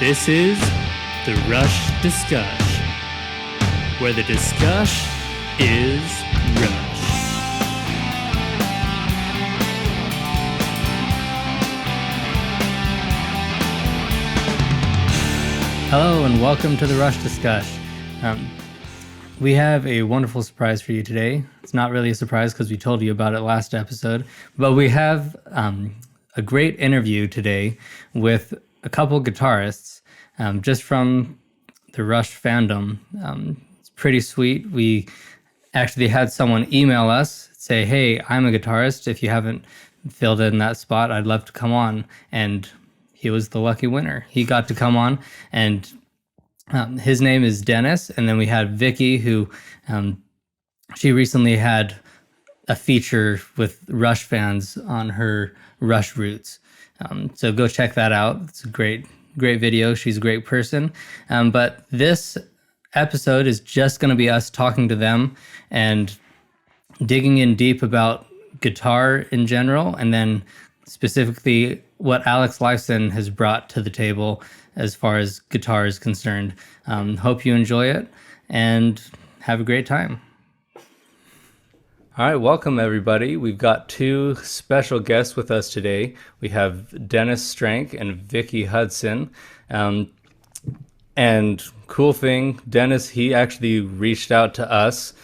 This is the Rush Discuss, where the discuss is Rush. Hello and welcome to the Rush Discuss. We have a wonderful surprise for you today. It's not really a surprise because we told you about it last episode, but we have a great interview today with a couple guitarists just from the Rush fandom. It's pretty sweet. We actually had someone email us, say, hey, I'm a guitarist. If you haven't filled in that spot, I'd love to come on. And he was the lucky winner. He got to come on, and his name is Dennis. And then we had Vicki, who she recently had a feature with Rush fans on her Rush roots. So go check that out. It's a great video. She's a great person. But this episode is just going to be us talking to them and digging in deep about guitar in general, and then specifically what Alex Lifeson has brought to the table as far as guitar is concerned. Hope you enjoy it and have a great time. All right, welcome everybody. We've got two special guests with us today. We have Dennis Strank and Vicki Hudson. And cool thing, Dennis, he actually reached out to us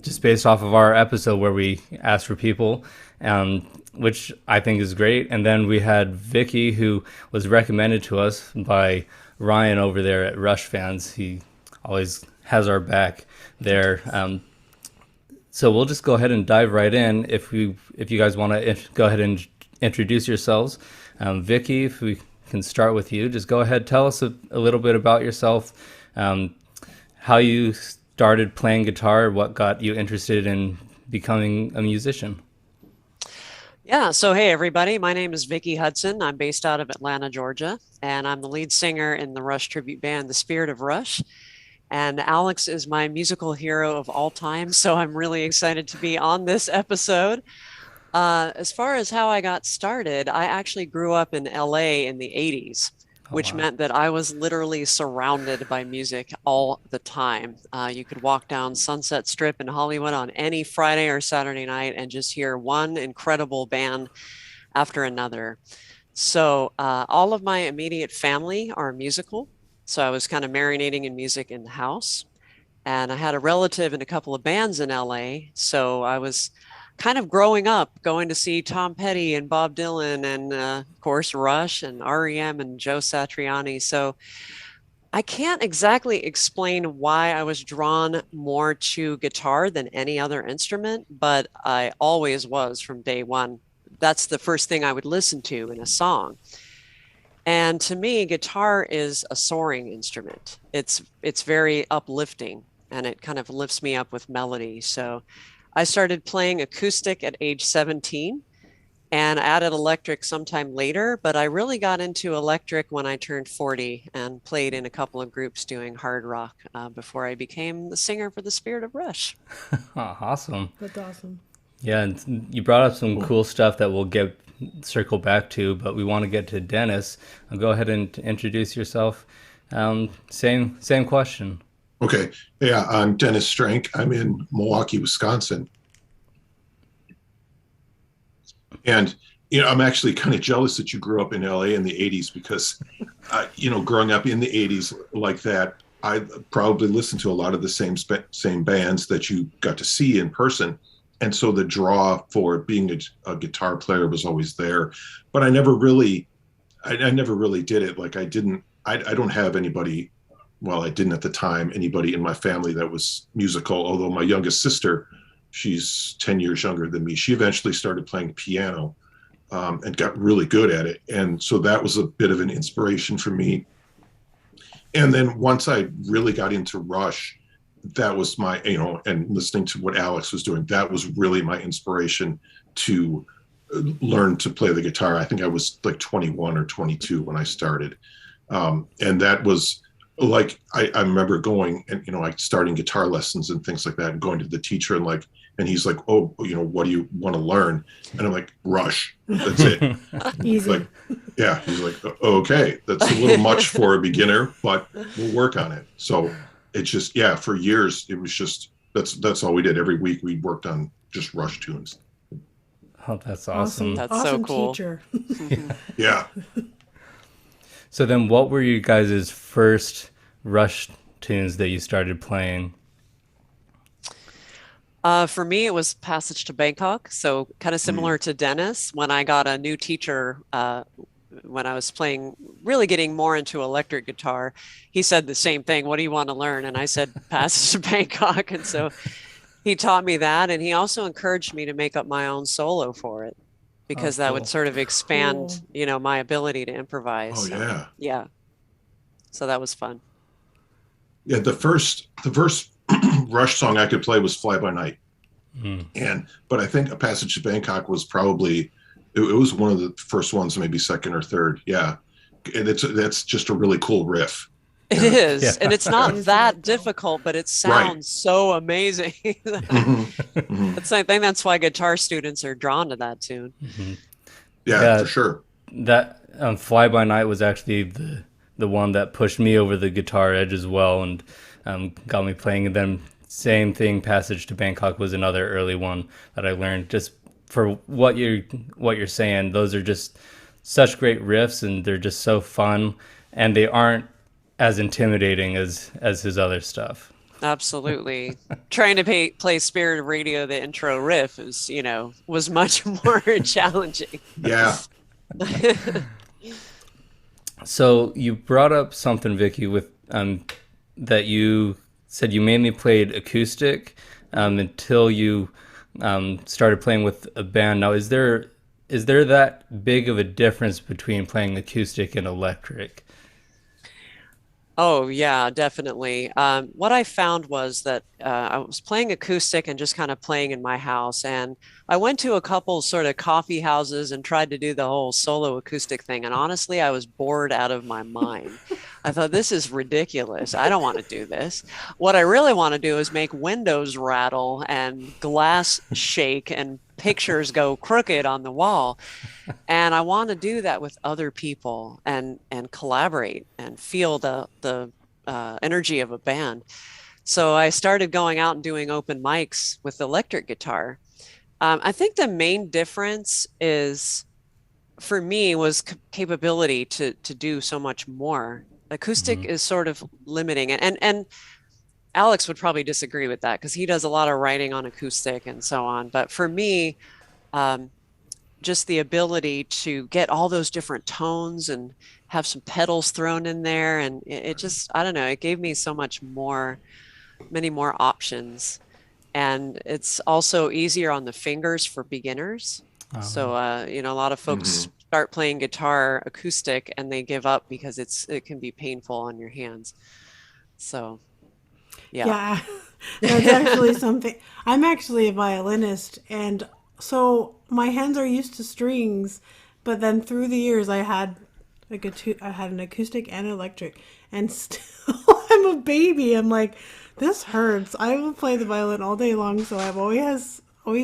just based off of our episode where we asked for people, which I think is great. And then we had Vicki, who was recommended to us by Ryan over there at Rush Fans. He always has our back there. So we'll just go ahead and dive right in. If you guys want to go ahead and introduce yourselves. Vicki, if we can start with you, just go ahead, tell us a little bit about yourself, how you started playing guitar, what got you interested in becoming a musician. Yeah, so hey everybody, my name is Vicki Hudson. I'm based out of Atlanta, Georgia, and I'm the lead singer in the Rush tribute band, The Spirit of Rush. And Alex is my musical hero of all time, so I'm really excited to be on this episode. As far as how I got started, I actually grew up in LA in the 80s, which meant that I was literally surrounded by music all the time. You could walk down Sunset Strip in Hollywood on any Friday or Saturday night and just hear one incredible band after another. So all of my immediate family are musical. So I was kind of marinating in music in the house. And I had a relative in a couple of bands in LA. So I was kind of growing up going to see Tom Petty and Bob Dylan and of course Rush and REM and Joe Satriani. So I can't exactly explain why I was drawn more to guitar than any other instrument, but I always was from day one. That's the first thing I would listen to in a song. And to me, guitar is a soaring instrument. It's very uplifting, and it kind of lifts me up with melody. So I started playing acoustic at age 17 and added electric sometime later, but I really got into electric when I turned 40 and played in a couple of groups doing hard rock before I became the singer for The Spirit of Rush. Oh, awesome. That's awesome. Yeah, and you brought up some cool stuff that we'll circle back to, but we want to get to Dennis. Go ahead and introduce yourself. Same question. Okay. Yeah, I'm Dennis Strank. I'm in Milwaukee, Wisconsin. And, I'm actually kind of jealous that you grew up in LA in the 80s because, growing up in the 80s like that, I probably listened to a lot of the same bands that you got to see in person. And so the draw for being a guitar player was always there. But I never really did it. Like I don't have anybody. Well, I didn't at the time, anybody in my family that was musical, although my youngest sister, she's 10 years younger than me. She eventually started playing piano and got really good at it. And so that was a bit of an inspiration for me. And then once I really got into Rush, that was my, and listening to what Alex was doing, that was really my inspiration to learn to play the guitar. I think I was like 21 or 22 when I started. And that was, like I remember going and like starting guitar lessons and things like that, and going to the teacher and he's like, oh, what do you want to learn? And I'm like, Rush. That's it. Easy. Like, Yeah, he's like, okay, that's a little much for a beginner, but we'll work on it. So it's just, yeah, for years it was just that's all we did. Every week we worked on just Rush tunes. Oh, that's awesome. That's awesome so cool. teacher. Yeah. So then what were you guys' first Rush tunes that you started playing? For me, it was Passage to Bangkok. So kind of similar to Dennis, when I got a new teacher, when I was playing, really getting more into electric guitar, he said the same thing. What do you want to learn? And I said, Passage to Bangkok. And so he taught me that. And he also encouraged me to make up my own solo for it, because that would sort of expand, my ability to improvise. Oh, so, yeah. Yeah. So that was fun. Yeah, the first Rush song I could play was Fly By Night. But I think A Passage to Bangkok was probably, it was one of the first ones, maybe second or third. Yeah. And that's just a really cool riff. It is. Yeah. And it's not that difficult, but it sounds so amazing. It's, I think that's why guitar students are drawn to that tune. Yeah, for sure. That Fly By Night was actually the one that pushed me over the guitar edge as well, and got me playing. And then same thing, Passage to Bangkok was another early one that I learned. Just for what you're saying, those are just such great riffs, and they're just so fun, and they aren't as intimidating as his other stuff. Absolutely. Trying to play Spirit of Radio, the intro riff, was much more challenging. Yeah. So you brought up something, Vicki, with that you said you mainly played acoustic until you started playing with a band. Now, is there that big of a difference between playing acoustic and electric? Oh, yeah, definitely. What I found was that I was playing acoustic and just kind of playing in my house. And I went to a couple sort of coffee houses and tried to do the whole solo acoustic thing. And honestly, I was bored out of my mind. I thought, this is ridiculous. I don't want to do this. What I really want to do is make windows rattle and glass shake and pictures go crooked on the wall. And I want to do that with other people and collaborate and feel the energy of a band. So I started going out and doing open mics with electric guitar. I think the main difference is, for me, was capability to do so much more. Acoustic is sort of limiting, and Alex would probably disagree with that because he does a lot of writing on acoustic and so on. But for me, just the ability to get all those different tones and have some pedals thrown in there, and it just, I don't know, it gave me so much more, many more options. And it's also easier on the fingers for beginners. So, a lot of folks start playing guitar acoustic and they give up because it can be painful on your hands. So, yeah. That's actually something. I'm actually a violinist, and so my hands are used to strings, but then through the years I had an acoustic and electric, and still I'm a baby. I'm like, this hurts. I will play the violin all day long, so I've always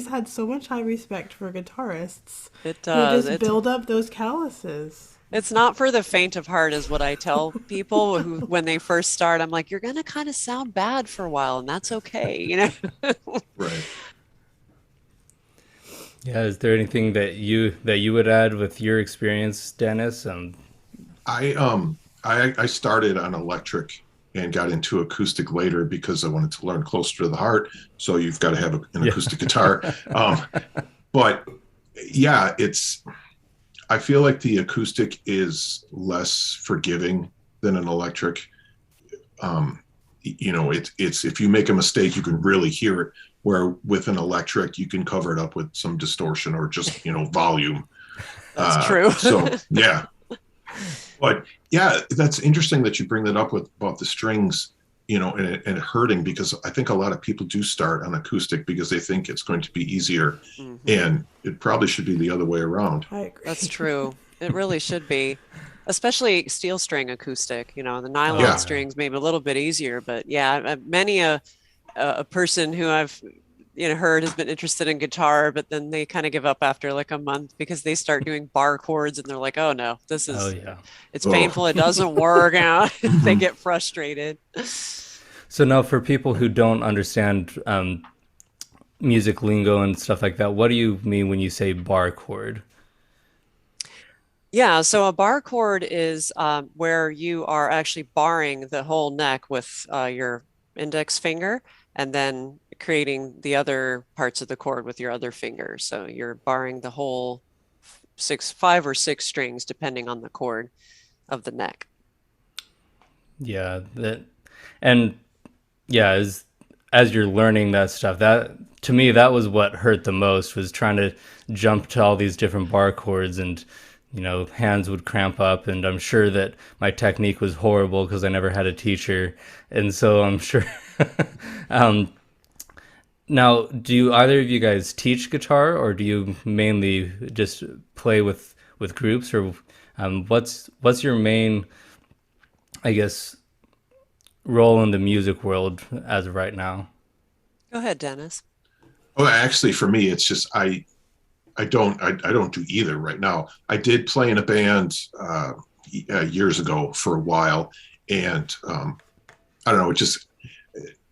had so much high respect for guitarists. It does. Who just build up those calluses. It's not for the faint of heart, is what I tell people who, when they first start. I'm like, you're going to kind of sound bad for a while, and that's okay, Right. Yeah. Is there anything that you would add with your experience, Dennis? I started on electric and got into acoustic later because I wanted to learn closer to the heart. So you've got to have an acoustic guitar. But yeah, I feel like the acoustic is less forgiving than an electric. It's if you make a mistake, you can really hear it. Where with an electric, you can cover it up with some distortion or just, volume. That's true. So, yeah. But yeah, that's interesting that you bring that up about the strings, and hurting, because I think a lot of people do start on acoustic because they think it's going to be easier, and it probably should be the other way around. I agree. That's true. It really should be, especially steel string acoustic. The nylon strings maybe a little bit easier, but yeah, many a person who I've heard has been interested in guitar, but then they kind of give up after like a month because they start doing bar chords and they're like, oh no, Oh yeah. it's Oh. painful. It doesn't work out. They Mhm. get frustrated. So now, for people who don't understand music lingo and stuff like that, what do you mean when you say bar chord? Yeah, so a bar chord is where you are actually barring the whole neck with your index finger and then creating the other parts of the chord with your other finger. So you're barring the whole five or six strings, depending on the chord of the neck. Yeah, that and yeah, as you're learning that stuff, that to me that was what hurt the most, was trying to jump to all these different bar chords, and hands would cramp up, and I'm sure that my technique was horrible because I never had a teacher, and so I'm sure. um, Now, do either of you guys teach guitar, or do you mainly just play with groups, or what's your main, I guess, role in the music world as of right now? Go ahead, Dennis. Well, actually, for me, it's just I don't do either right now. I did play in a band years ago for a while, and I don't know. It just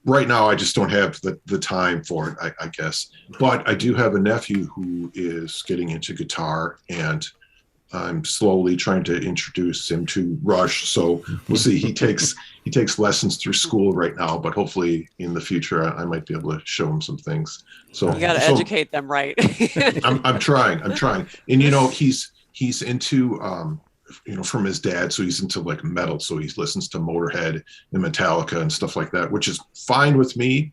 right now I just don't have the time for it. I guess, but I do have a nephew who is getting into guitar, and I'm slowly trying to introduce him to Rush. So we'll see. He takes lessons through school right now, but hopefully in the future I might be able to show him some things. So You got to so educate them right. I'm trying. And he's into from his dad, so he's into like metal. So he listens to Motorhead and Metallica and stuff like that, which is fine with me.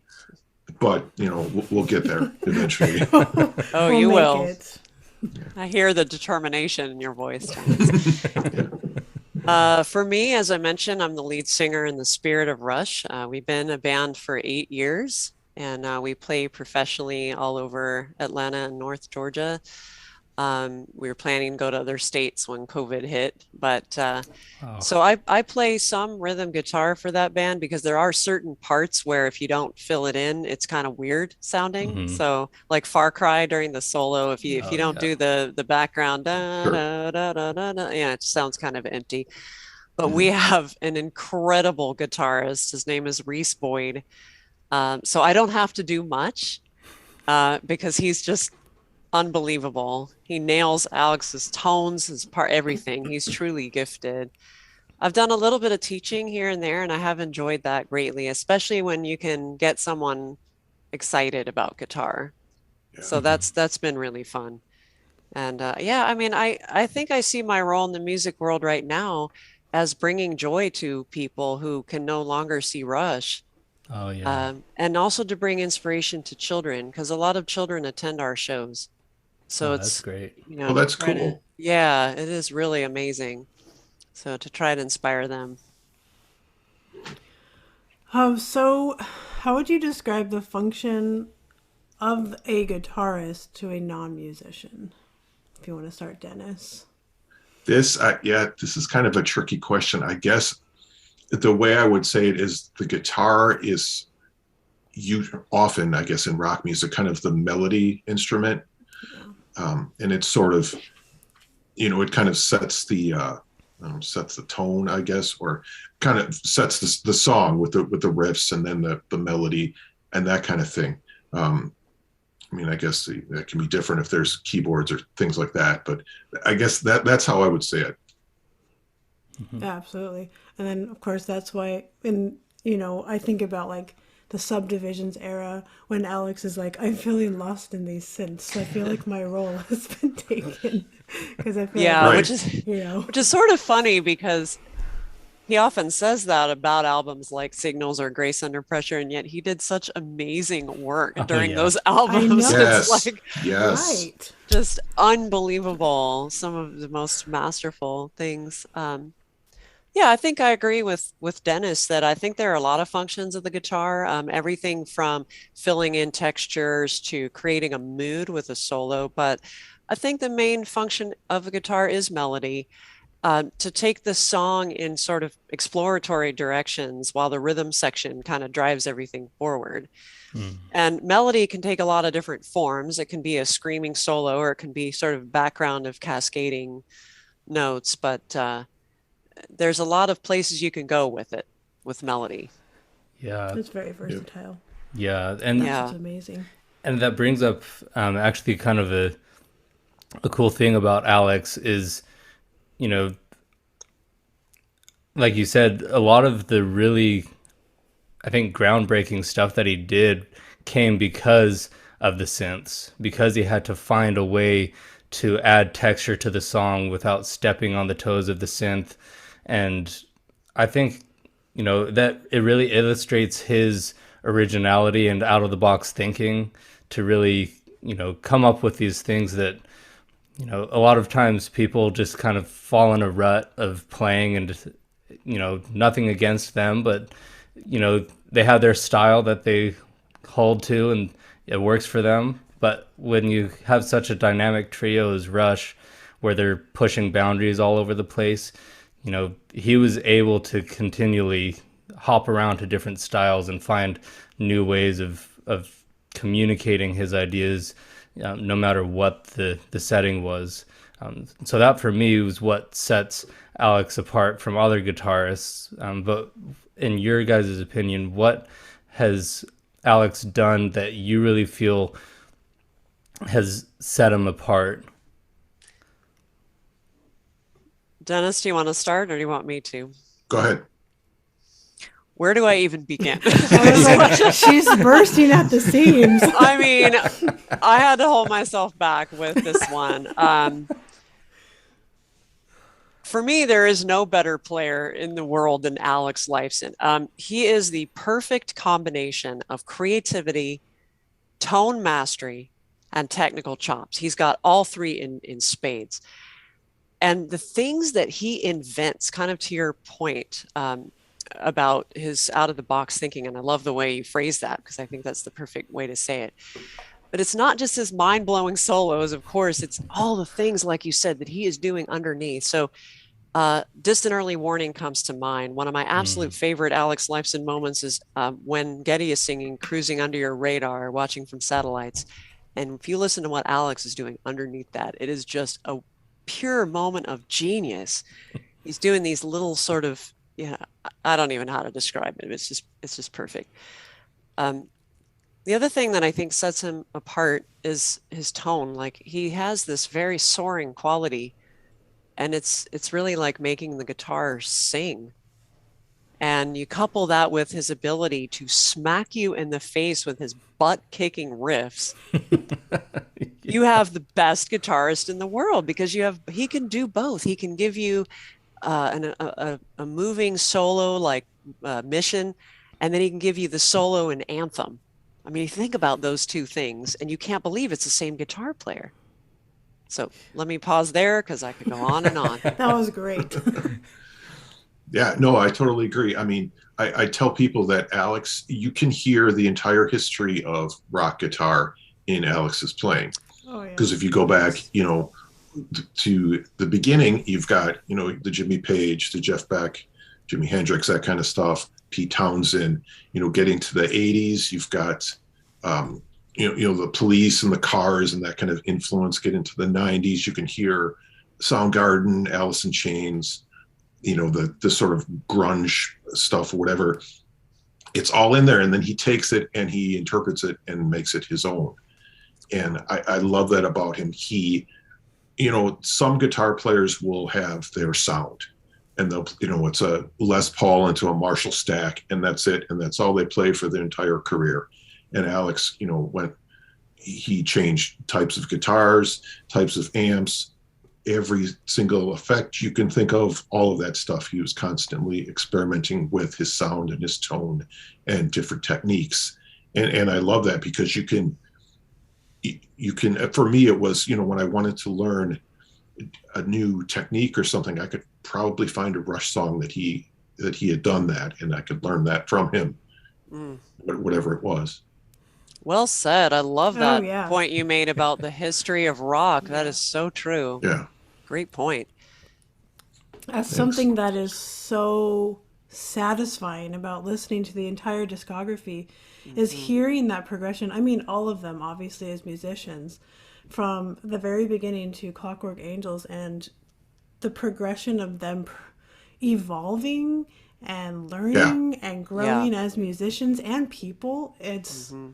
But we'll get there eventually. Oh, We'll you make will. it. I hear the determination in your voice, Yeah. For me, as I mentioned, I'm the lead singer in the Spirit of Rush. We've been a band for 8 years, and we play professionally all over Atlanta and North Georgia. We were planning to go to other states when COVID hit, but Oh, so I play some rhythm guitar for that band because there are certain parts where if you don't fill it in, it's kind of weird sounding. hmm. So like Far Cry during the solo, if you Oh don't yeah. do the background, da, Sure. da, da, da, da, da, yeah, it sounds kind of empty. But we Mhm. have an incredible guitarist. His name is Reese Boyd. So I don't have to do much because he's just unbelievable. He nails Alex's tones, his part, everything. He's truly gifted. I've done a little bit of teaching here and there, and I have enjoyed that greatly, especially when you can get someone excited about guitar. Yeah. So that's been really fun. And yeah, I mean, I think I see my role in the music world right now as bringing joy to people who can no longer see Rush, Oh yeah. and also to bring inspiration to children because a lot of children attend our shows. So Oh, that's it's, great. Well, to that's try to, cool. yeah, it is really amazing. So to try to inspire them. So, how would you describe the function of a guitarist to a non-musician? If you want to start, Dennis. This is kind of a tricky question. I guess the way I would say it is the guitar is you often, I guess, in rock music, kind of the melody instrument, and it's sort of, it kind of sets the tone, I guess, or kind of sets the song with the riffs and then the melody and that kind of thing. I mean, I guess that can be different if there's keyboards or things like that, but I guess that's how I would say it. Mhm. Yeah, absolutely. And then, of course, that's why, I think about like the subdivisions era when Alex is like, I'm feeling lost in these synths. I feel like my role has been taken because I feel like, Yeah, Right. you know, which is sort of funny because he often says that about albums like Signals or Grace Under Pressure, and yet he did such amazing work Oh during yeah. those I albums. know. It's Yes. like Yes. right. just unbelievable. Some of the most masterful things. Yeah, I think I agree with Dennis that I think there are a lot of functions of the guitar. Everything from filling in textures to creating a mood with a solo. But I think the main function of the guitar is melody. to take the song in sort of exploratory directions while the rhythm section kind of drives everything forward. And melody can take a lot of different forms. It can be a screaming solo, or it can be sort of background of cascading notes, but there's a lot of places you can go with it, with melody. Yeah. It's very versatile. Yeah. And It's amazing. And that brings up actually kind of a cool thing about Alex is, you know, like you said, a lot of the really, I think, groundbreaking stuff that he did came because of the synths, because he had to find a way to add texture to the song without stepping on the toes of the synth. And I think, you know, that it really illustrates his originality and out of the box thinking to really, you know, come up with these things that, you know, a lot of times people just kind of fall in a rut of playing and, you know, nothing against them, but, you know, they have their style that they hold to and it works for them. But when you have such a dynamic trio as Rush, where they're pushing boundaries all over the place, you know, he was able to continually hop around to different styles and find new ways of communicating his ideas, no matter what the setting was. So that for me was what sets Alex apart from other guitarists. But in your guys' opinion, what has Alex done that you really feel has set him apart? Dennis, do you want to start or do you want me to? Go ahead. Where do I even begin? I was like, she's bursting at the seams. I mean, I had to hold myself back with this one. For me, there is no better player in the world than Alex Lifeson. He is the perfect combination of creativity, tone mastery, and technical chops. He's got all three in spades. And the things that he invents, kind of to your point, about his out of the box thinking. And I love the way you phrase that, because I think that's the perfect way to say it. But it's not just his mind blowing solos, of course, it's all the things, like you said, that he is doing underneath. So Distant Early Warning comes to mind. One of my absolute favorite Alex Lifeson moments is when Getty is singing Cruising Under Your Radar, Watching from Satellites. And if you listen to what Alex is doing underneath that, it is just a pure moment of genius. He's doing these little sort of, I don't even know how to describe it. It's just perfect. The other thing that I think sets him apart is his tone. Like, he has this very soaring quality, and it's really like making the guitar sing. And you couple that with his ability to smack you in the face with his butt-kicking riffs. You have the best guitarist in the world, because he can do both. He can give you a moving solo like Mission, and then he can give you the solo in Anthem. I mean, you think about those two things, and you can't believe it's the same guitar player. So let me pause there, because I could go on and on. That was great. Yeah, no, I totally agree. I mean, I tell people that Alex, you can hear the entire history of rock guitar in Alex's playing. Oh, yeah. Because if you go back, to the beginning, you've got, the Jimmy Page, the Jeff Beck, Jimi Hendrix, that kind of stuff, Pete Townsend, getting to the 80s, you've got, the Police and the Cars and that kind of influence. Get into the 90s, you can hear Soundgarden, Alice in Chains, the sort of grunge stuff or whatever. It's all in there. And then he takes it and he interprets it and makes it his own. And I love that about him. He, some guitar players will have their sound, and they'll, it's a Les Paul into a Marshall stack, and that's it. And that's all they play for their entire career. And Alex, he changed types of guitars, types of amps, every single effect you can think of, all of that stuff. He was constantly experimenting with his sound and his tone and different techniques. And I love that, because you can, for me, it was, when I wanted to learn a new technique or something, I could probably find a Rush song that he had done that, and I could learn that from him, whatever it was. Well said. I love that point you made about the history of rock. That is so true. Yeah. Great point. That's Thanks. something that is so satisfying about listening to the entire discography is Hmm. hearing that progression. I mean, all of them, obviously, as musicians, from the very beginning to Clockwork Angels, and the progression of them evolving and Yeah. learning and Yeah. growing as musicians and people. It's Hmm.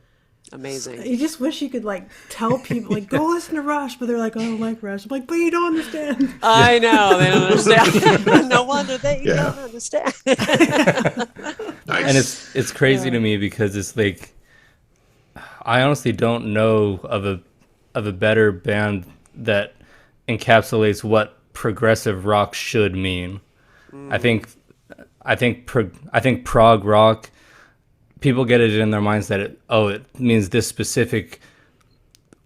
Amazing. you just wish you could like tell people like go listen to Rush, but they're like, I don't like Rush. I'm like, but you don't understand. Yeah. I know they don't understand. No wonder they Yeah. don't understand. And Nice. it's crazy Yeah. to me because it's like I honestly don't know of a better band that encapsulates what progressive rock should mean. I Mm. think I think prog rock, people get it in their minds that it means this specific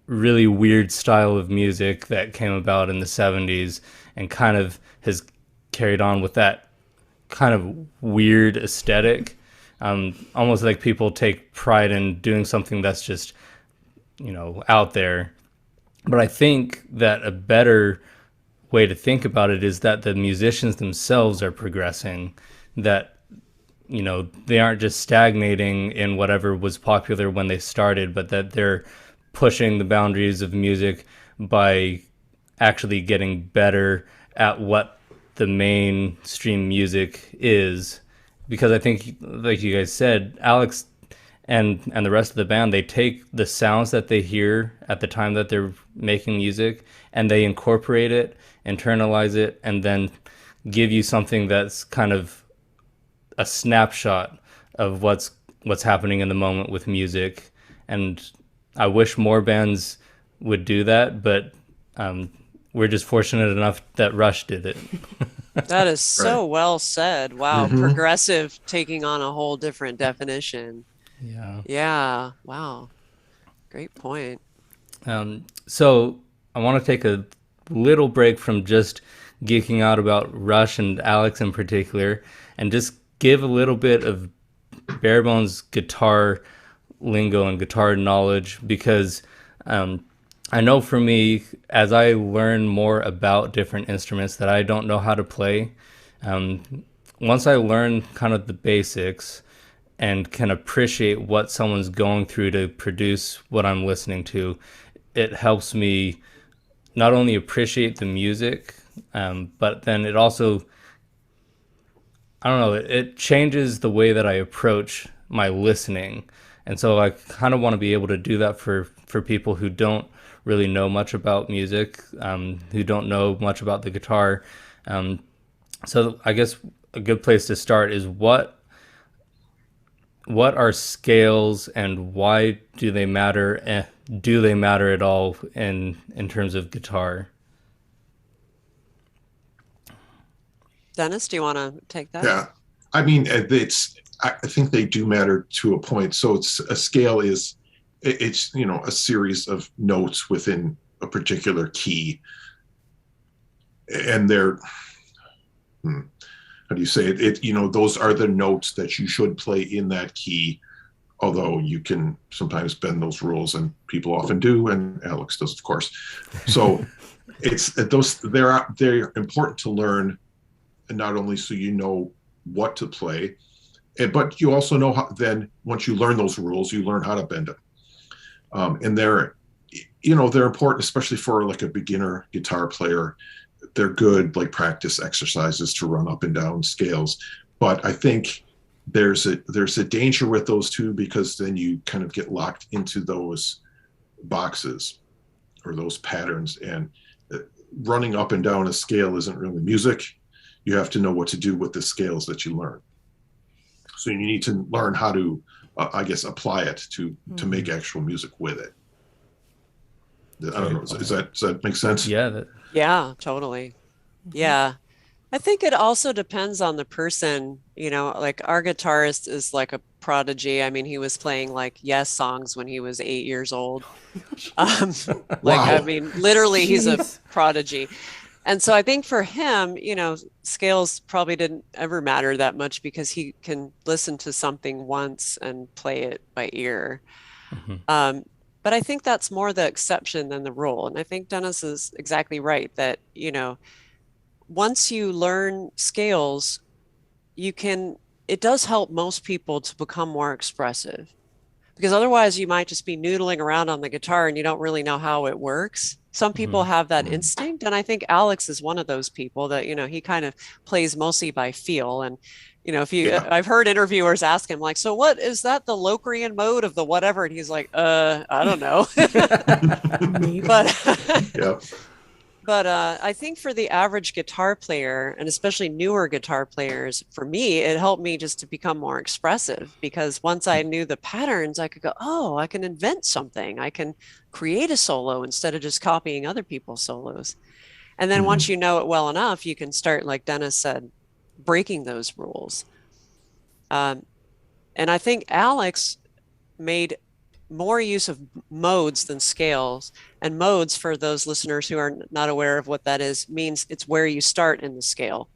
really weird style of music that came about in the 70s and kind of has carried on with that kind of weird aesthetic. Almost like people take pride in doing something that's just, out there. But I think that a better way to think about it is that the musicians themselves are progressing, that they aren't just stagnating in whatever was popular when they started, but that they're pushing the boundaries of music by actually getting better at what the mainstream music is. Because I think, like you guys said, Alex and the rest of the band, they take the sounds that they hear at the time that they're making music and they incorporate it, internalize it, and then give you something that's kind of a snapshot of what's happening in the moment with music. And I wish more bands would do that, but um, we're just fortunate enough that Rush did it. That is Right. so well said. Wow. Hmm. Progressive taking on a whole different definition. Yeah. Yeah. Wow. Great point. So I want to take a little break from just geeking out about Rush and Alex in particular, and just give a little bit of bare bones guitar lingo and guitar knowledge because um, I know for me, as I learn more about different instruments that I don't know how to play, um, once I learn kind of the basics and can appreciate what someone's going through to produce what I'm listening to, it helps me not only appreciate the music, but then it also, I don't know, it changes the way that I approach my listening. And so I kind of want to be able to do that for people who don't really know much about music, who don't know much about the guitar. Um, so I guess a good place to start is what are scales and why do they matter? Do they matter at all in terms of guitar? Dennis, do you want to take that? Yeah. I mean, it's. I think they do matter to a point. So it's a scale is, it's a series of notes within a particular key, and they're hmm, how do you say it? Those are the notes that you should play in that key. Although you can sometimes bend those rules, and people often do, and Alex does, of course. So it's those they're important to learn, and not only so you know what to play, but you also know how. Then once you learn those rules, you learn how to bend them, and they're important, especially for like a beginner guitar player. They're good like practice exercises to run up and down scales. But I think there's a danger with those too, because then you kind of get locked into those boxes or those patterns, and running up and down a scale isn't really music. You have to know what to do with the scales that you learn. So you need to learn how to, I guess, apply it to make actual music with it. I don't know. Great Is point. that does that make sense? Yeah, that, Yeah, totally. Yeah. I think it also depends on the person, like our guitarist is like a prodigy. I mean, he was playing like Yes songs when he was 8 years old. Um, like, I Wow. mean, literally, he's a Jeez. prodigy. And so I think for him, scales probably didn't ever matter that much because he can listen to something once and play it by ear. mhm. Um, but I think that's more the exception than the rule. And I think Dennis is exactly right that, once you learn scales, you can, it does help most people to become more expressive, because otherwise you might just be noodling around on the guitar and you don't really know how it works. Some people Mhm. have that Mhm. instinct, and I think Alex is one of those people that, he kind of plays mostly by feel. And if you, Yeah. I've heard interviewers ask him like, so what is that, the Locrian mode of the whatever? And he's like, I don't know. Maybe. but Yeah. I think for the average guitar player, and especially newer guitar players, for me, it helped me just to become more expressive, because once I knew the patterns, I could go, oh, I can invent something. I can create a solo instead of just copying other people's solos. And then once Mhm. you know it well enough, you can start, like Dennis said, breaking those rules. Um, and I think Alex made more use of modes than scales. And modes, for those listeners who are not aware of what that is, means it's where you start in the scale.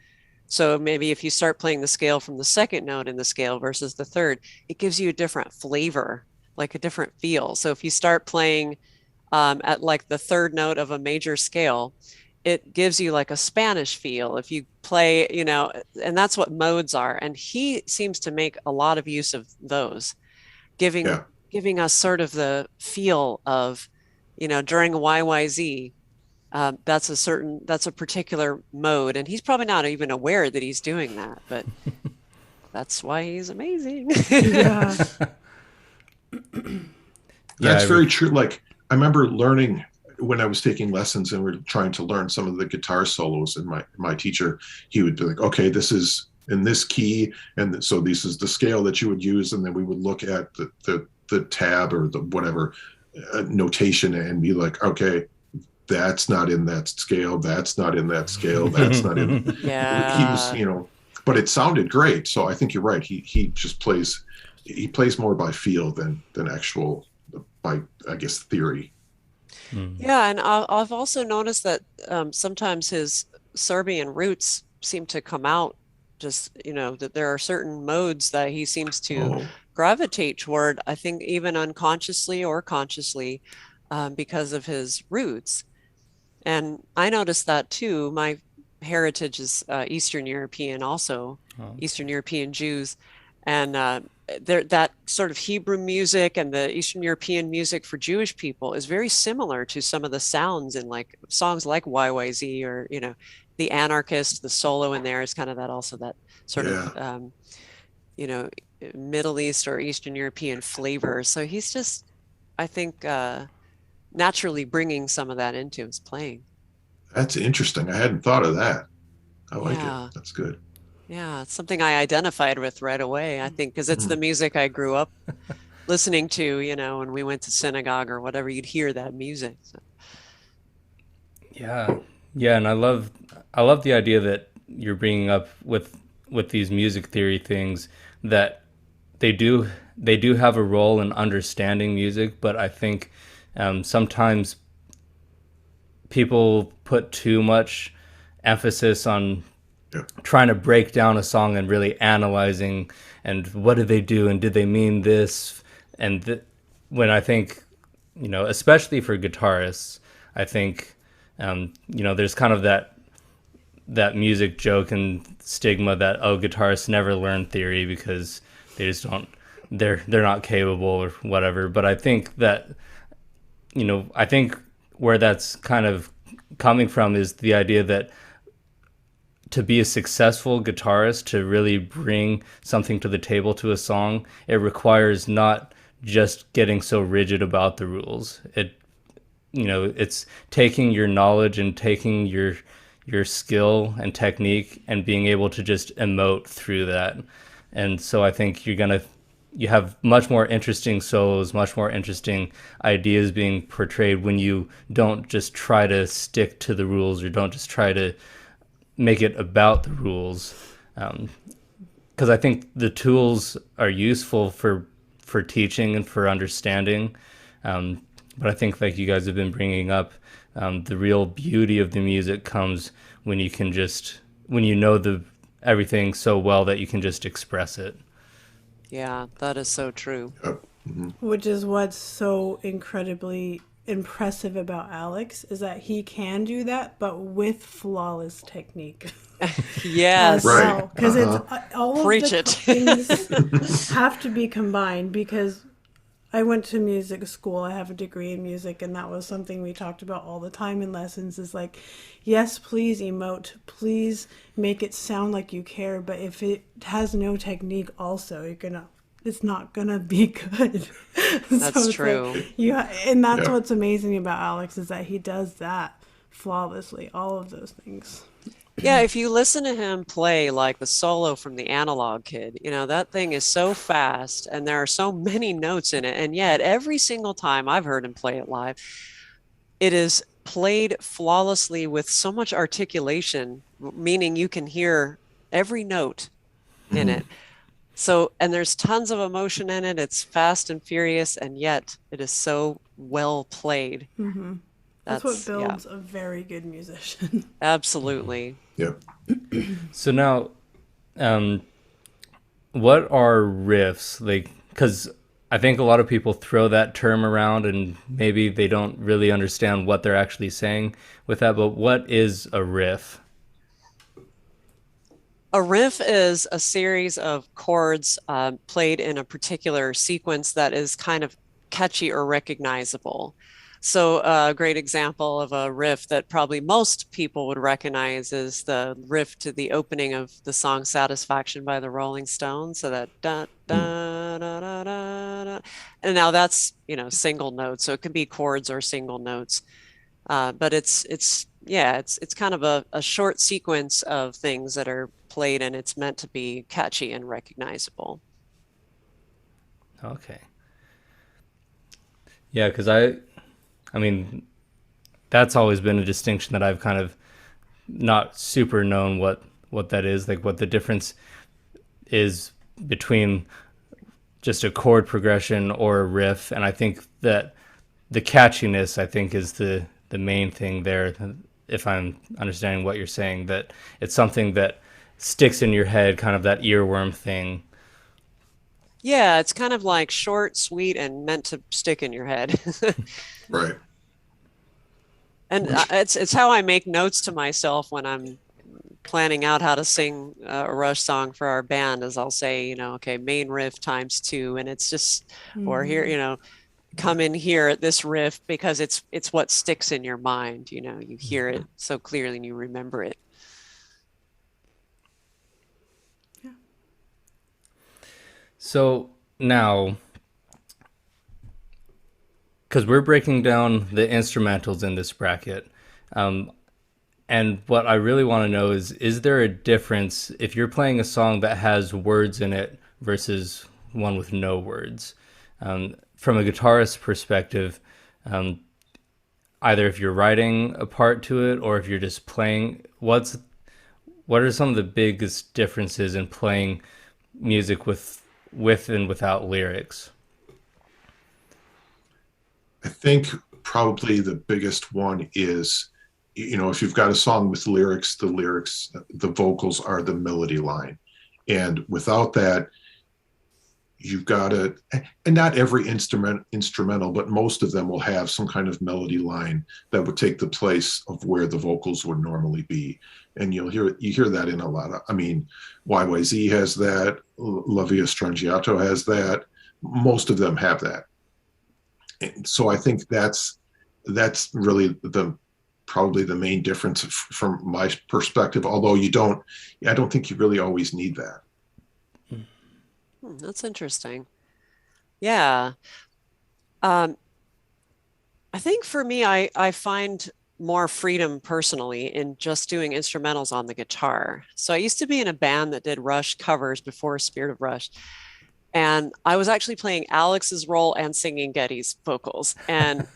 So maybe if you start playing the scale from the second note in the scale versus the third, it gives you a different flavor, like a different feel. So if you start playing at like the third note of a major scale, it gives you like a Spanish feel. If you play, and that's what modes are. And he seems to make a lot of use of those, giving Yeah. giving us sort of the feel of, during a YYZ, that's a particular mode, and he's probably not even aware that he's doing that, but that's why he's amazing. Yeah. Yeah, That's very true. Like I remember learning when I was taking lessons and we are trying to learn some of the guitar solos, and my teacher, he would be like, okay, this is in this key, and so this is the scale that you would use, and then we would look at the tab or the whatever notation and be like, okay, that's not in that scale, that's not in that scale, that's not in. He was, Yeah. but it sounded great. So I think you're right. He just plays more by feel than actual, by, I guess, theory. Mm. Yeah, and I've also noticed that sometimes his Serbian roots seem to come out, just, that there are certain modes that he seems to Oh, gravitate toward, I think even unconsciously or consciously, because of his roots. And I noticed that too. My heritage is Eastern European, also Oh, Eastern European Jews, and there, that sort of Hebrew music and the Eastern European music for Jewish people is very similar to some of the sounds in like songs like YYZ, or the Anarchist. The solo in there is kind of that, also that sort of yeah, you know Middle East or Eastern European flavor. So he's just, I think, naturally bringing some of that into his playing. that's interesting. I hadn't thought of that. I like it. Yeah. That's good. Yeah. It's something I identified with right away, I think, because it's the Mhm. music I grew up listening to, when we went to synagogue or whatever, you'd hear that music. So, yeah, yeah, and I love the idea that you're bringing up with these music theory things, that they do have a role in understanding music, but I think sometimes people put too much emphasis on Yeah, trying to break down a song and really analyzing, and what did they do and did they mean this, and when I think, especially for guitarists, I think there's kind of that music joke and stigma that, oh, guitarists never learn theory because they just don't, they're not capable or whatever. But I think that, I think where that's kind of coming from is the idea that to be a successful guitarist, to really bring something to the table to a song, it requires not just getting so rigid about the rules. It's taking your knowledge and taking your skill and technique and being able to just emote through that. And so I think you have much more interesting solos, much more interesting ideas being portrayed when you don't just try to stick to the rules, or don't just try to make it about the rules. Because I think the tools are useful for teaching and for understanding. But I think, like you guys have been bringing up, the real beauty of the music comes when when you know the everything so well that you can just express it. yeah, that is so true. yeah. Mhm. Which is what's so incredibly impressive about Alex is that he can do that, but with flawless technique as Yes. Right. well. Because it's all of Preach the it. things have to be combined. Because I went to music school. I have a degree in music, and that was something we talked about all the time in lessons. Is like, yes, please emote, please make it sound like you care, but if it has no technique, also it's not gonna be good. That's it's true. Like and that's Yeah. what's amazing about Alex is that he does that flawlessly. All of those things. Yeah, if you listen to him play like the solo from the Analog Kid, that thing is so fast and there are so many notes in it. And yet, every single time I've heard him play it live, it is played flawlessly with so much articulation, meaning you can hear every note in it. So, and there's tons of emotion in it. It's fast and furious, and yet it is so well played. That's what Yeah, builds a very good musician. absolutely. Yeah. So now, what are riffs? Like, because I think a lot of people throw that term around and maybe they don't really understand what they're actually saying with that, but what is a riff? A riff is a series of chords played in a particular sequence that is kind of catchy or recognizable. So a great example of a riff that probably most people would recognize is the riff to the opening of the song Satisfaction by the Rolling Stones. So that da, da, da, da, da, da. And now that's, single notes. So it can be chords or single notes. But it's kind of a short sequence of things that are played and it's meant to be catchy and recognizable. Okay. Yeah, because I mean, that's always been a distinction that I've kind of not super known what that is, like what the difference is between just a chord progression or a riff. And I think that the catchiness, I think, is the main thing there. If I'm understanding what you're saying, that it's something that sticks in your head, kind of that earworm thing. Yeah, it's kind of like short, sweet, and meant to stick in your head. Right. And it's how I make notes to myself when I'm planning out how to sing a Rush song for our band. Is I'll say, okay, main riff times 2, and it's just, or here, come in here at this riff because it's what sticks in your mind. You hear it so clearly and you remember it. So now, because we're breaking down the instrumentals in this bracket, and what I really want to know is there a difference if you're playing a song that has words in it versus one with no words? From a guitarist perspective, either if you're writing a part to it or if you're just playing, what are some of the biggest differences in playing music with and without lyrics? I think probably the biggest one is, if you've got a song with lyrics, the vocals are the melody line. And without that, you've got to, and not every instrumental, but most of them will have some kind of melody line that would take the place of where the vocals would normally be. And you hear that in a lot of, YYZ has that, La Via Strangiato has that, most of them have that. And so I think that's really probably the main difference from my perspective, although I don't think you really always need that. That's interesting. Yeah. I think for me, I find more freedom personally in just doing instrumentals on the guitar. So I used to be in a band that did Rush covers before Spirit of Rush. And I was actually playing Alex's role and singing Getty's vocals. And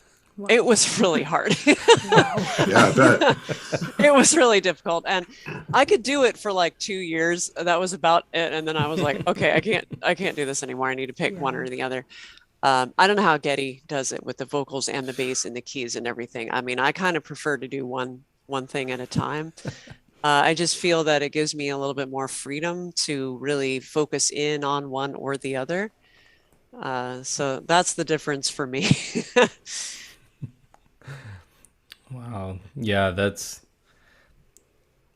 it was really hard. Yeah, I bet. It was really difficult. And I could do it for like 2 years. That was about it. And then I was like, okay, I can't do this anymore. I need to pick one or the other. I don't know how Getty does it with the vocals and the bass and the keys and everything. I kind of prefer to do one thing at a time. I just feel that it gives me a little bit more freedom to really focus in on one or the other. So that's the difference for me. Wow. Yeah, it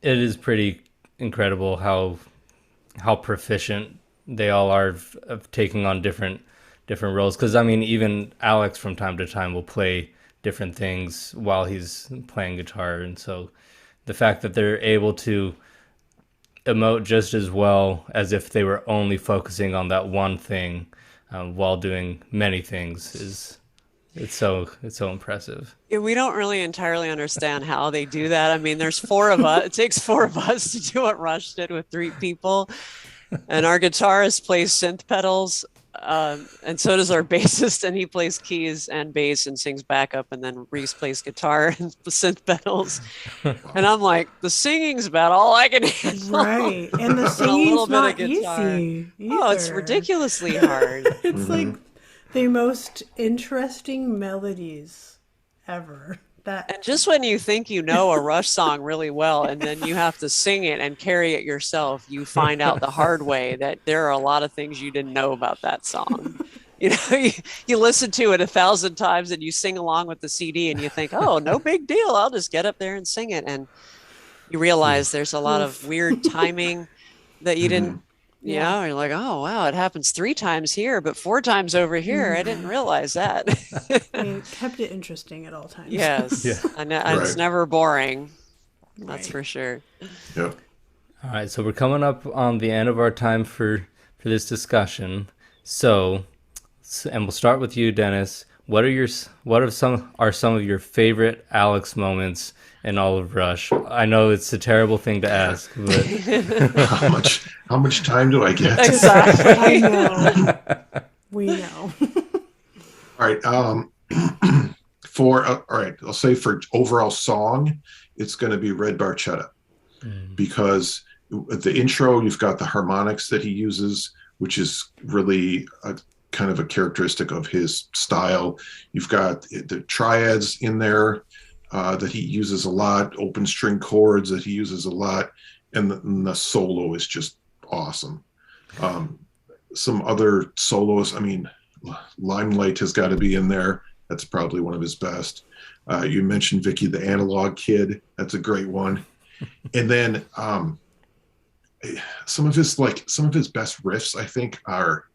is pretty incredible how proficient they all are of taking on different roles. Because I mean, even Alex from time to time will play different things while he's playing guitar, and so the fact that they're able to emote just as well as if they were only focusing on that one thing while doing many things is it's so impressive. Yeah, we don't really entirely understand how they do that. I mean, there's four of us. It takes four of us to do what Rush did with three people. And our guitarist plays synth pedals. And so does our bassist, and he plays keys and bass and sings backup. And then Reese plays guitar and synth pedals. And I'm like, the singing's about all I can handle. Right. And the singing's not easy either. Oh, it's ridiculously hard. It's like the most interesting melodies ever. And just when you think you know a Rush song really well, and then you have to sing it and carry it yourself, you find out the hard way that there are a lot of things you didn't know about that song. You know, you listen to it 1,000 times and you sing along with the CD and you think, oh, no big deal. I'll just get up there and sing it. And you realize there's a lot of weird timing that you didn't. Yeah, you're like, oh, wow, it happens 3 times here, but 4 times over here. I didn't realize that. It kept it interesting at all times. Yes. Yeah. It's never boring. That's for sure. Yep. All right, so we're coming up on the end of our time for this discussion. And we'll start with you, Dennis. What are some of your favorite Alex moments in all of Rush? I know it's a terrible thing to ask, but how much time do I get? Exactly. I know. We know. All right. All right. I'll say for overall song, it's going to be Red Barchetta, because the intro, you've got the harmonics that he uses, which is really kind of a characteristic of his style. You've got the triads in there that he uses a lot, open string chords that he uses a lot, and the solo is just awesome. Some other solos, I mean, Limelight has got to be in there. That's probably one of his best. You mentioned Vicki, the Analog Kid. That's a great one. And then some of his best riffs, I think, are,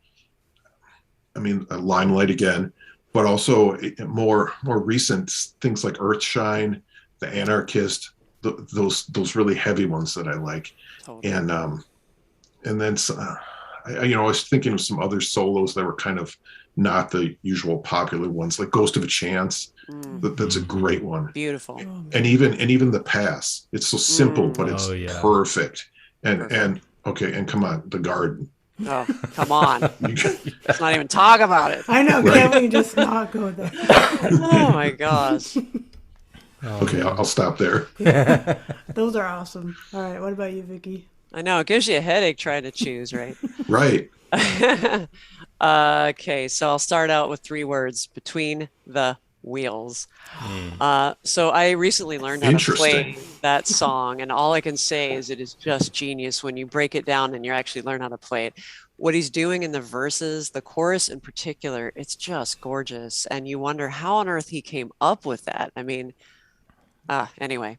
Limelight again, but also more recent things like Earthshine, The Anarchist, those really heavy ones that I like. Totally. And then I was thinking of some other solos that were kind of not the usual popular ones, like Ghost of a Chance. That's a great one. Beautiful. And even The Pass. It's so simple, but it's perfect. And come on, The Garden. Oh, come on. Let's not even talk about it. I know. Can't we just not go there? Oh, my gosh. Okay, I'll stop there. Yeah. Those are awesome. All right. What about you, Vicki? I know. It gives you a headache trying to choose, right? Right. Okay, so I'll start out with 3 words: Between the Wheels. So I recently learned how to play that song, and all I can say is it is just genius when you break it down and you actually learn how to play it. What he's doing in the verses, the chorus in particular, it's just gorgeous, and you wonder how on earth he came up with that. I mean, anyway,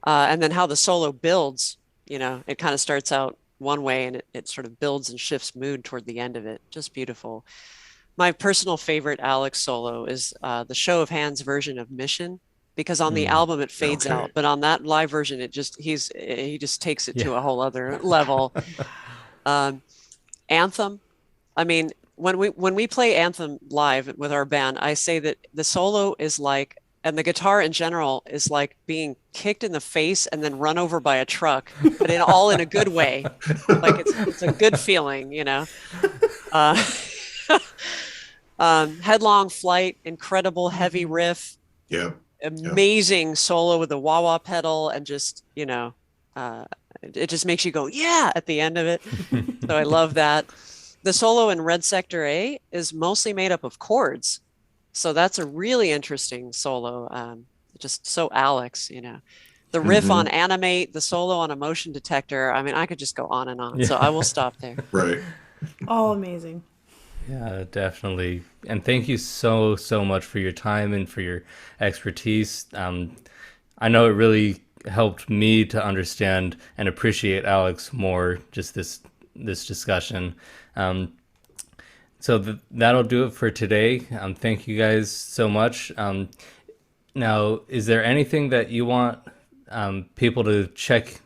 and then how the solo builds. It kind of starts out one way and it sort of builds and shifts mood toward the end of it. Just beautiful. My personal favorite Alex solo is the Show of Hands version of Mission, because on the album it fades out, but on that live version he just takes it to a whole other level. Anthem. I mean, when we play Anthem live with our band, I say that the solo is like, and the guitar in general is like being kicked in the face and then run over by a truck, but all in a good way. Like it's a good feeling, Headlong Flight, incredible heavy riff. Yeah. Amazing solo with the wah-wah pedal, and just, it just makes you go, yeah, at the end of it. So I love that. The solo in Red Sector A is mostly made up of chords. So that's a really interesting solo. Just so Alex, The riff on Animate, the solo on a Motion Detector. I mean, I could just go on and on. Yeah. So I will stop there. Right. All amazing. Yeah, definitely. And thank you so, so much for your time and for your expertise. I know it really helped me to understand and appreciate Alex more, just this discussion. Um, that'll do it for today. Thank you guys so much. Now, is there anything that you want people to check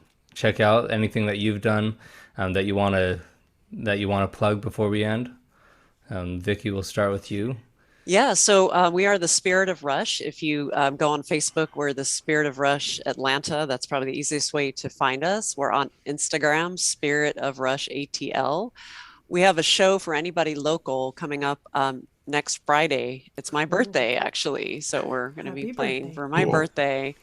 out? Anything that you've done that you want to plug before we end? Vicki, we'll start with you. Yeah, so we are the Spirit of Rush. If you go on Facebook, we're the Spirit of Rush Atlanta. That's probably the easiest way to find us. We're on Instagram, Spirit of Rush ATL. We have a show for anybody local coming up next Friday. It's my birthday, actually. So we're going to be Happy playing birthday. for my Cool. birthday.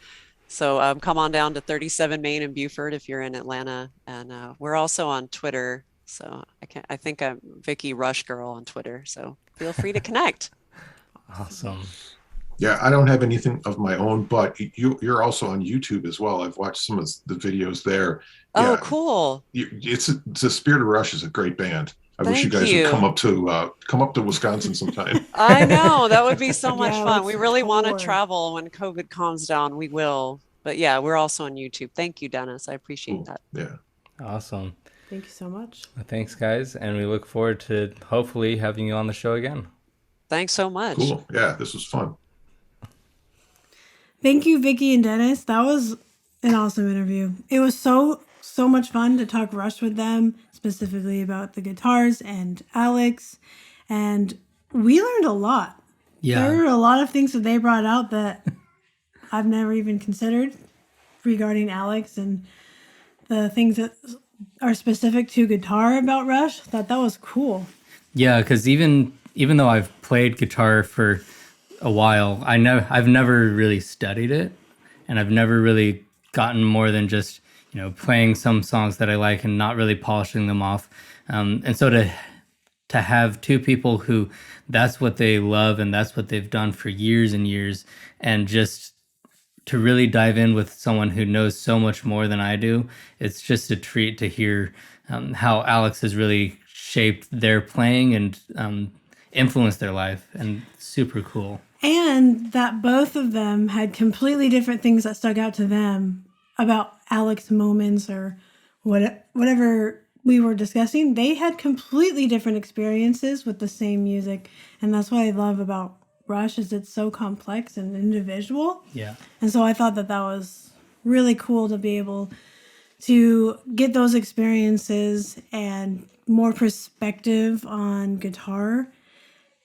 So come on down to 37 Main in Beaufort if you're in Atlanta. And we're also on Twitter. So I think I'm Vicki Rush Girl on Twitter. So feel free to connect. Awesome. Yeah, I don't have anything of my own, but you're also on YouTube as well. I've watched some of the videos there. Oh, Yeah, cool. it's the Spirit of Rush is a great band. I wish you Thank guys would you. come up to Wisconsin sometime. I know that would be so much Yeah, fun. let's We really want to tour. travel when COVID calms down. We will. But yeah, we're also on YouTube. Thank you, Dennis. I appreciate Cool. that. Yeah. Awesome. Thank you so much. Thanks, guys. And we look forward to hopefully having you on the show again. Thanks so much. Cool. Yeah, this was fun. Thank you, Vicki and Dennis. That was an awesome interview. It was so much fun to talk Rush with them, specifically about the guitars and Alex. And we learned a lot. Yeah. There were a lot of things that they brought out that I've never even considered regarding Alex and the things that are specific to guitar about Rush. I thought that was cool. Yeah, because even though I've played guitar for a while, I've never really studied it, and I've never really gotten more than just playing some songs that I like and not really polishing them off. And so to have two people who that's what they love and that's what they've done for years and years, and just to really dive in with someone who knows so much more than I do, it's just a treat to hear how Alex has really shaped their playing and influenced their life, and super cool. And that both of them had completely different things that stuck out to them about Alex moments or whatever we were discussing. They had completely different experiences with the same music. And that's what I love about Rush is it's so complex and individual. Yeah. And so I thought that was really cool to be able to get those experiences and more perspective on guitar.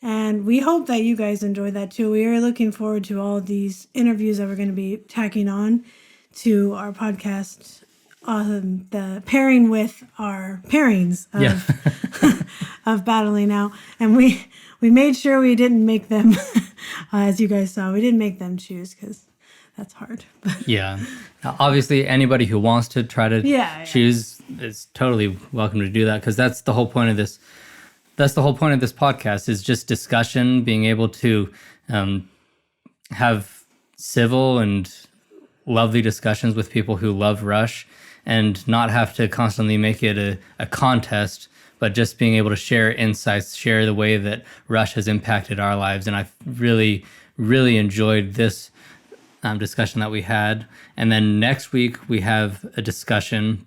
And we hope that you guys enjoy that too. We are looking forward to all of these interviews that we're going to be tacking on to our podcast, the pairing with our pairings of, of Battling Now. And we made sure we didn't make them, as you guys saw, we didn't make them choose because that's hard. Yeah. Now, obviously, anybody who wants to try to choose is totally welcome to do that, because that's the whole point of this. That's the whole point of this podcast, is just discussion, being able to have civil and lovely discussions with people who love Rush, and not have to constantly make it a contest, but just being able to share insights, share the way that Rush has impacted our lives. And I've really, really enjoyed this discussion that we had. And then next week we have a discussion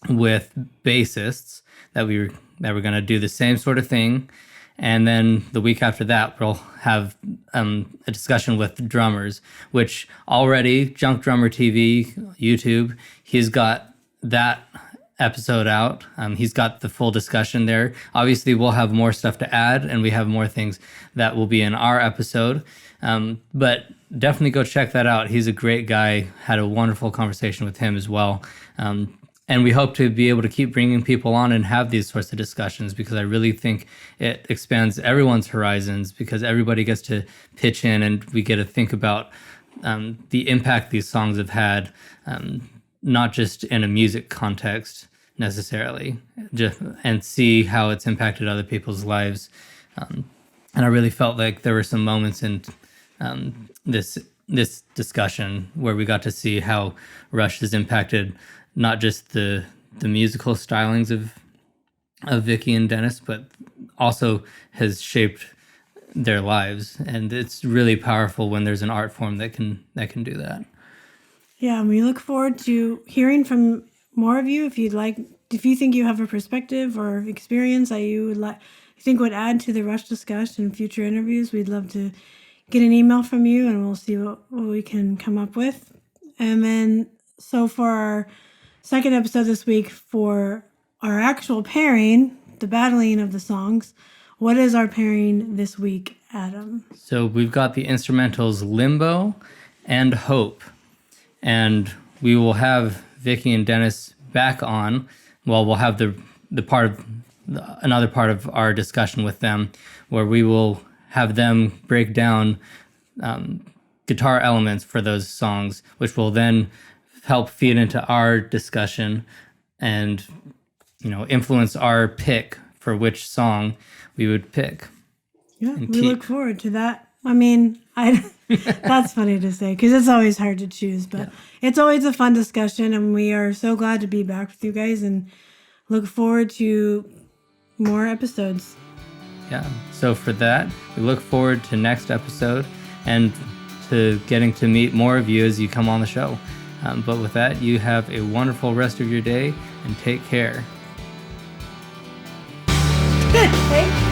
with bassists that we're going to do the same sort of thing. And then the week after that, we'll have a discussion with drummers, which already Junk Drummer TV, YouTube, he's got that episode out. He's got the full discussion there. Obviously, we'll have more stuff to add, and we have more things that will be in our episode. But definitely go check that out. He's a great guy. Had a wonderful conversation with him as well. And we hope to be able to keep bringing people on and have these sorts of discussions, because I really think it expands everyone's horizons, because everybody gets to pitch in and we get to think about the impact these songs have had, not just in a music context necessarily, and see how it's impacted other people's lives. And I really felt like there were some moments in this discussion where we got to see how Rush has impacted not just the musical stylings of Vicki and Dennis, but also has shaped their lives. And it's really powerful when there's an art form that can do that. Yeah, and we look forward to hearing from more of you. If you think you have a perspective or experience that you think would add to the Rush discussion in future interviews, we'd love to get an email from you, and we'll see what we can come up with. And then, so for our second episode this week, for our actual pairing, the battling of the songs, what is our pairing this week, Adam? So we've got the instrumentals Limbo and Hope. And we will have Vicki and Dennis back on. Well, we'll have another part of our discussion with them, where we will have them break down guitar elements for those songs, which will then help feed into our discussion and, influence our pick for which song we would pick. Yeah, we look forward to that. I mean, that's funny to say because it's always hard to choose, but it's always a fun discussion, and we are so glad to be back with you guys and look forward to more episodes. Yeah, so for that, we look forward to next episode and to getting to meet more of you as you come on the show. But with that, you have a wonderful rest of your day and take care. Thank you.